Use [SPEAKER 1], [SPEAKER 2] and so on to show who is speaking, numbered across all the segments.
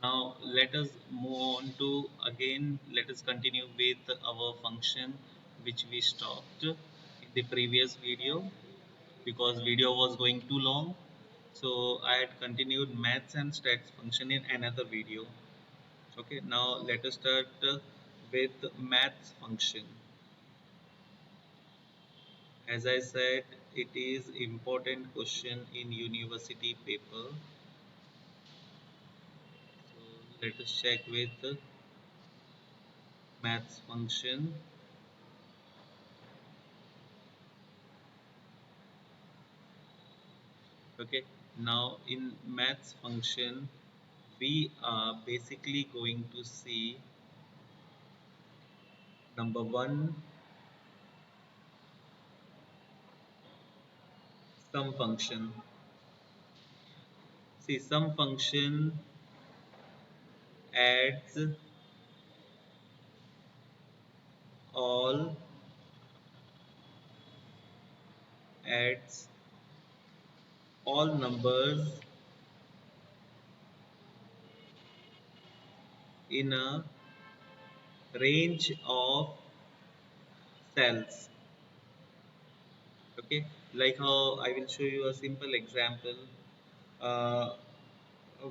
[SPEAKER 1] Now let us move on to again, let us continue with our function which we stopped in the previous video because video was going too long. So I had continued maths and stats function in another video. Okay, now let us start with maths function. As I said, it is important question in university paper. So let us check with maths function. Okay, now in maths function we are basically going to see number one, sum function. See, sum function adds all adds all numbers in a range of cells. Okay, like how I will show you a simple example. uh,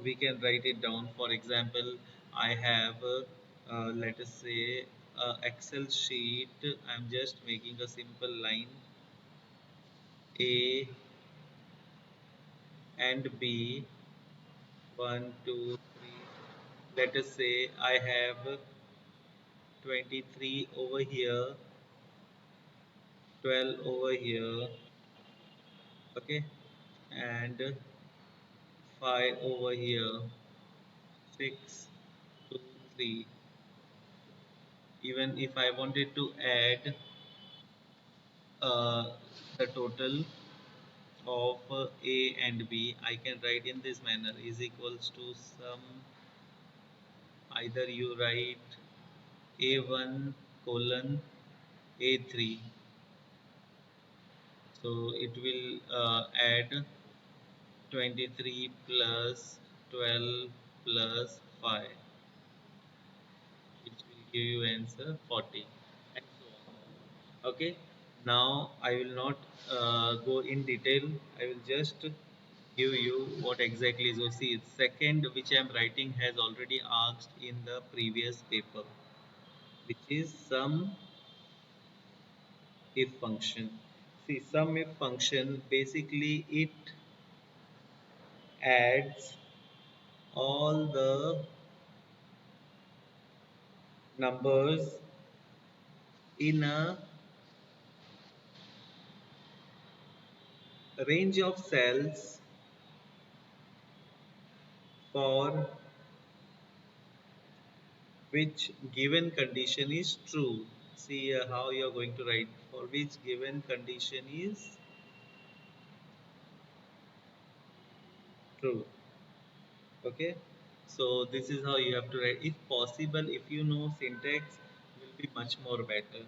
[SPEAKER 1] we can write it down. For example, I have let us say Excel sheet. I'm just making a simple line A and B, 1 2 3. Let us say I have 23 over here, 12 over here, okay, and 5 over here, 6 2 3. Even if I wanted to add uh, the total of A and B, I can write in this manner is equals to sum. Either you write A1 colon A3, so it will add 23 plus 12 plus 5, which will give you answer 40, and so on. Okay, now I will not go in detail. I will just give you what exactly is. So see, second which I am writing has already asked in the previous paper, which is sum if function. See, sum if function basically it adds all the numbers in a range of cells for which given condition is true. See how you are going to write for which given condition is true. Okay, so this is how you have to write. If possible, if you know syntax, will be much more better.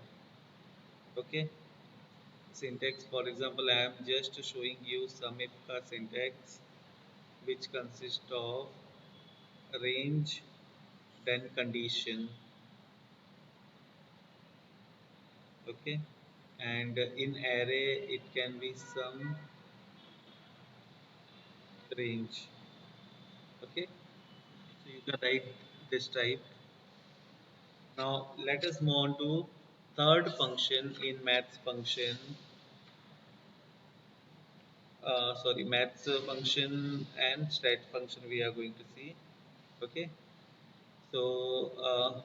[SPEAKER 1] Okay, syntax, for example, I am just showing you SUMIF ka syntax, which consists of range then condition. Okay, and in array it can be some range. Okay, so you can write this type. Now let us move on to third function in maths function. Sorry, maths function and stat function we are going to see. Okay, so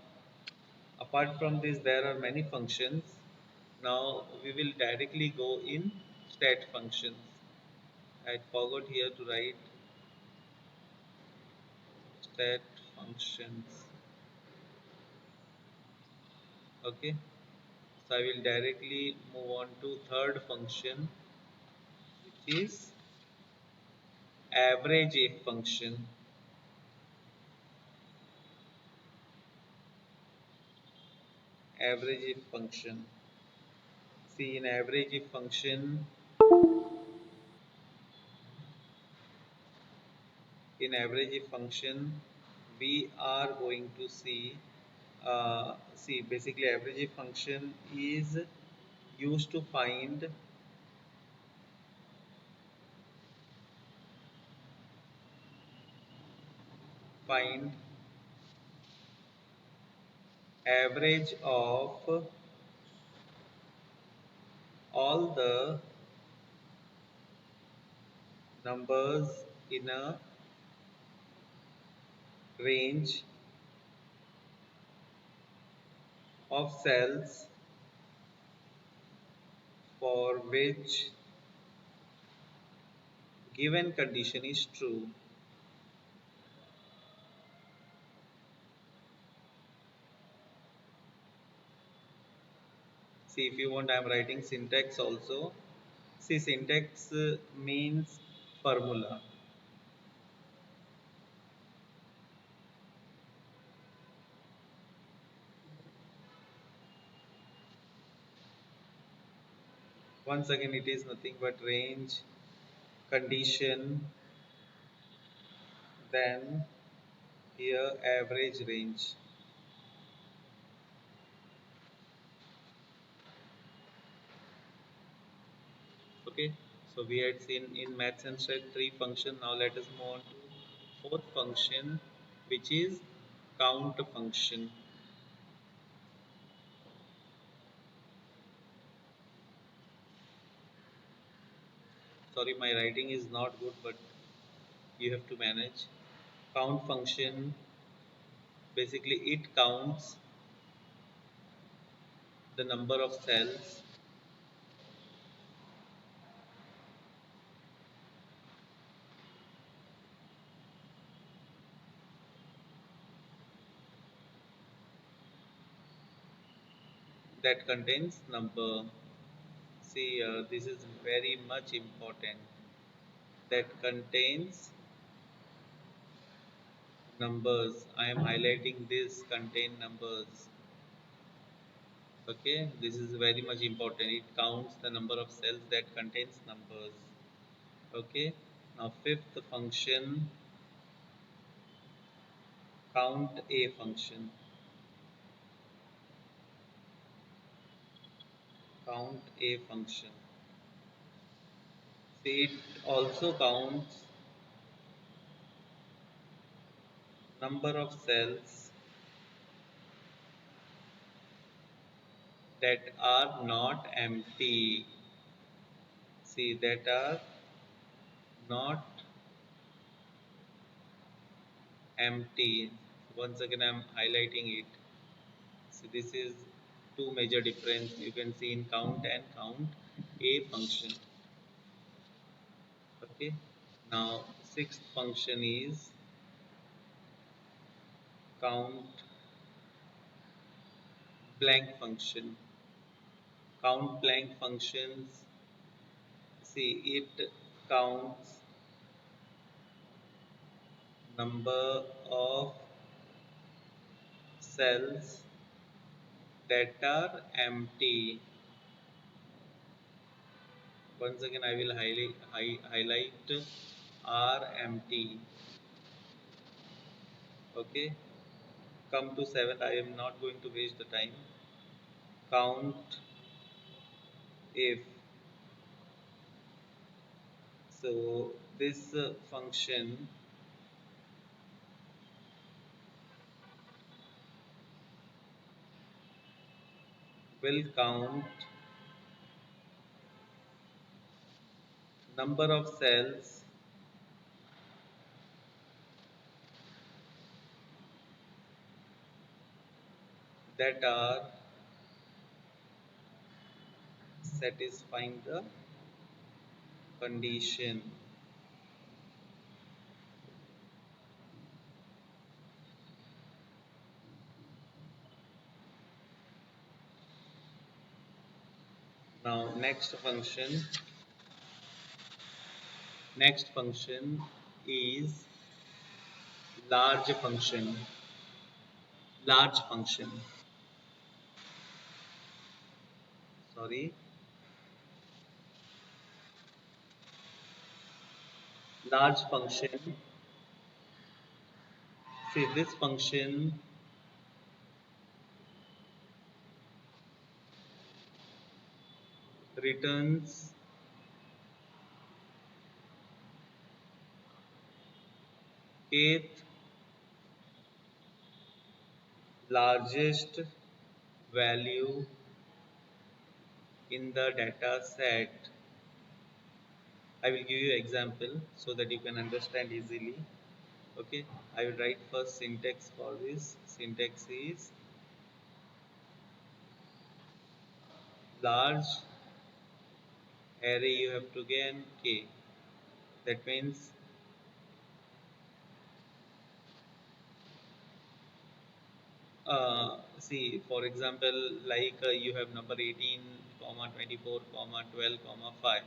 [SPEAKER 1] apart from this there are many functions. Now we will directly go in stat functions. I forgot here to write stat functions. Okay, so I will directly move on to third function, which is average if function. Average if function. See, in average if function, in average if function we are going to see basically average function is used to find average of all the numbers in a range of cells for which given condition is true. See, if you want, I am writing syntax also. See, syntax means formula. Once again, it is nothing but range, condition, then here average range. Okay, so we had seen in maths and stat three function. Now let us move on to fourth function, which is count function. Sorry, my writing is not good, but you have to manage. Count function, basically it counts the number of cells that contains number. See, this is very much important. That contains numbers. I am highlighting this contain numbers. Okay, this is very much important. It counts the number of cells that contains numbers. Okay, now fifth function, count a function. Count a function. See, it also counts number of cells that are not empty. See, that are not empty. Once again, I am highlighting it. So this is two major difference you can see in count and count a function. Okay. Now sixth function is count blank function. Count blank functions. See, it counts number of cells that are empty. Once again, I will highlight are empty. Okay. Come to seventh. I am not going to waste the time. Count if. So this function will count number of cells that are satisfying the condition. Now next function is large function. Large function. Sorry. Large function See, this function returns kth largest value in the data set. I will give you example so that you can understand easily. Okay, I will write first syntax for this. Syntax is large array you have to gain k. That means see, for example, like you have number 18 comma 24 comma 12 comma 5.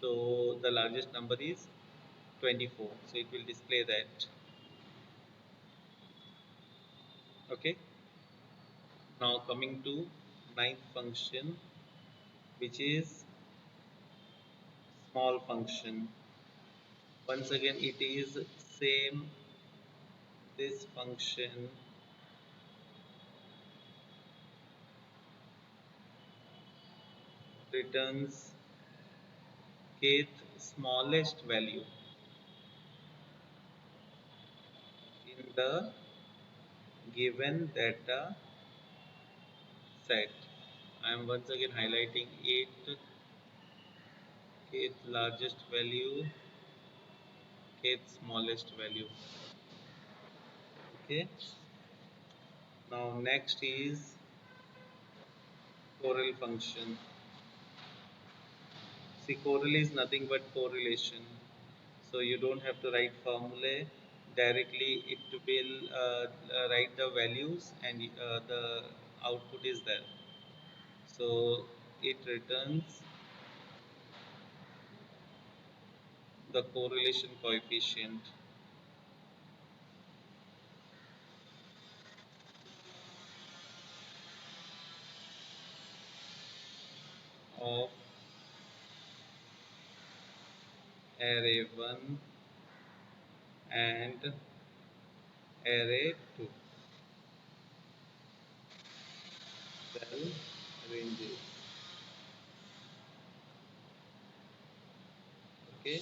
[SPEAKER 1] So the largest number is 24, so it will display that. Okay, now coming to ninth function, which is small function. Once again it is same. This function returns kth smallest value in the given data set. I am once again highlighting it. Kth largest value, kth smallest value. Okay, now next is CORREL function. See, CORREL is nothing but correlation, so you don't have to write formulae directly. It will write the values, and the output is there. So it returns the correlation coefficient of array 1 and array 2 cell ranges. Okay,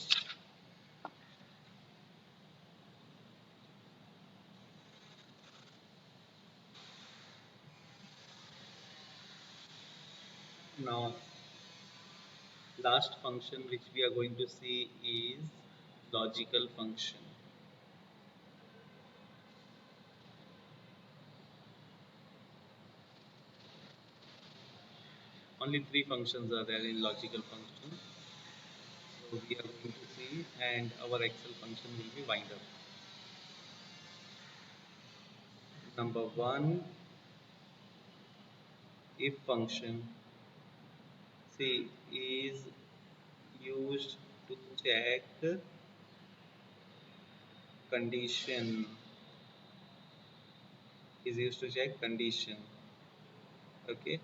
[SPEAKER 1] now last function which we are going to see is logical function. Only three functions are there in logical function. So we are going to see, and our Excel function will be wind up. Number one, if function. See, is used to check condition. Is used to check condition. Okay.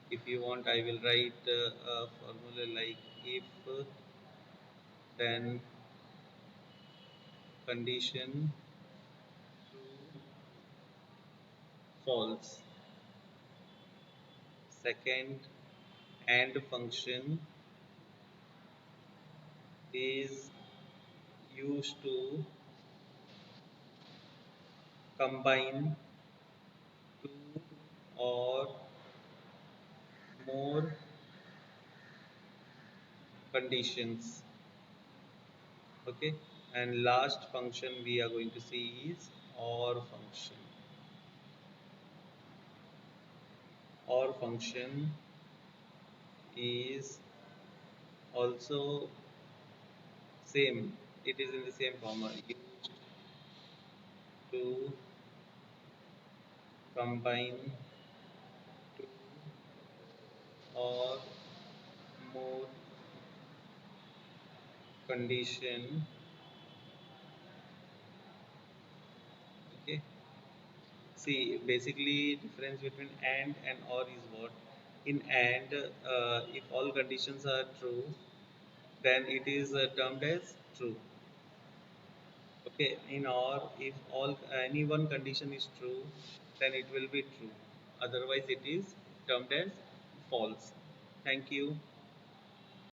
[SPEAKER 1] If you want, I will write a formula like if then condition true false. Second, and function is used to combine two or more conditions. Okay, and last function we are going to see is or function. Or function is also same, it is in the same format, used to combine two or more condition. Okay, see, basically difference between and or is what? In and, if all conditions are true, then it is termed as true. Okay, in or if all any one condition is true, then it will be true. Otherwise, it is termed as false. Thank you.